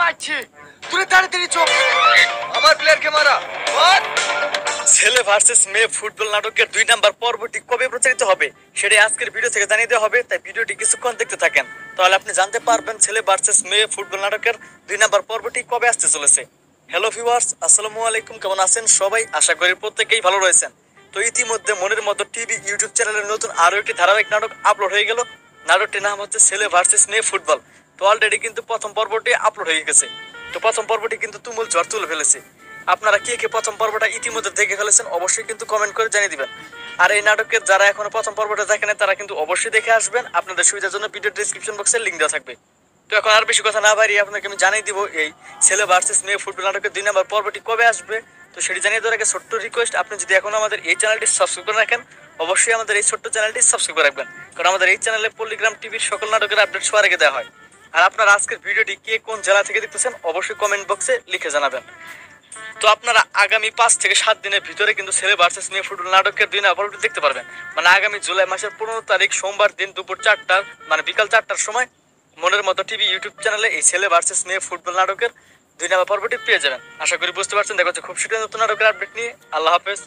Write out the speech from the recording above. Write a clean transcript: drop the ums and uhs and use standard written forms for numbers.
মারছি তুই তাড়াতাড়ি চোখ আমার প্লেয়ারকে মারা ছেলে ভার্সেস মেয়ে ফুটবল নাটকের 2 নাম্বার পর্বটি কবে প্রচারিত হবে সেটা আজকের ভিডিও থেকে জানিয়ে দেওয়া হবে, তাই ভিডিওটি কিছুক্ষণ দেখতে থাকেন, তাহলে আপনি জানতে পারবেন ছেলে ভার্সেস মেয়ে ফুটবল নাটকের 2 নাম্বার পর্বটি কবে আসতে চলেছে। হ্যালো ভিউয়ার্স, আসসালামু আলাইকুম, কেমন আছেন সবাই? আশা করি প্রত্যেকেই ভালো রয়েছেন। তো ইতিমধ্যে মনের মতো টিভি ইউটিউব চ্যানেলের নতুন আরো একটি ধারাবাহিক নাটক আপলোড হয়ে গেল। নাটকটির নাম হচ্ছে ছেলে ভার্সেস মেয়ে ফুটবল। তো অলরেডি কিন্তু প্রথম পর্বটি আপলোড হয়ে গেছে। তো প্রথম পর্বটি কিন্তু তুমুল ঝড় তুলে ফেলেছে। আপনারা কে কে প্রথম পর্বটা ইতিমধ্যে দেখে ফেলেছেন অবশ্যই কিন্তু কমেন্ট করে জানিয়ে দিবেন। আর এই নাটকের যারা এখনো প্রথম পর্বটা দেখেন তারা কিন্তু অবশ্যই দেখে আসবেন। আপনাদের সুবিধার জন্য ভিডিও ডেসক্রিপশন বক্সে লিংক দেওয়া থাকবে। তো এখন আর বেশি কথা না বাড়িয়ে আপনাকে আমি জানিয়ে দিব এই ছেলে ভার্সেস মেয়ে ফুটবল নাটকের 2 নম্বর পর্বটি কবে আসবে। তো সেটি জানিয়ে দেওয়ার আগে ছোট্ট রিকোয়েস্ট, আপনি যদি এখনো আমাদের এই চ্যানেলটি সাবস্ক্রাইব করে রাখেন অবশ্যই আমাদের এই ছোট্ট চ্যানেলটি সাবস্ক্রাইব করে রাখবেন, কারণ আমাদের এই চ্যানেলে পল্লিগ্রাম টিভির সকল নাটকের আপডেট সবার আগে দেওয়া হয়। আর আপনারা আজকের ভিডিওটি কে কোন জেলা থেকে দেখতেছেন অবশ্যই কমেন্ট বক্সে লিখে জানাবেন। তো আপনারা আগামী 5 থেকে 7 দিনের ভিতরে কিন্তু ছেলে ভার্সেস মেয়ে ফুটবল নাটকের 2 নম্বর পর্বটি দেখতে পারবেন। মানে আগামী জুলাই মাসের 15 তারিখ সোমবার দিন দুপুর 4টার মানে বিকাল 4টার সময় মনের মতো টিভি ইউটিউব চ্যানেলে এই ছেলে ভার্সেস মেয়ে ফুটবল নাটকের 2 নম্বর পর্বটি পেয়ে যাবেন। আশা করি বুঝতে পারছেন। দেখা হচ্ছে খুব শীঘ্রই নতুন নাটকের আপডেট নিয়ে। আল্লাহ হাফেজ।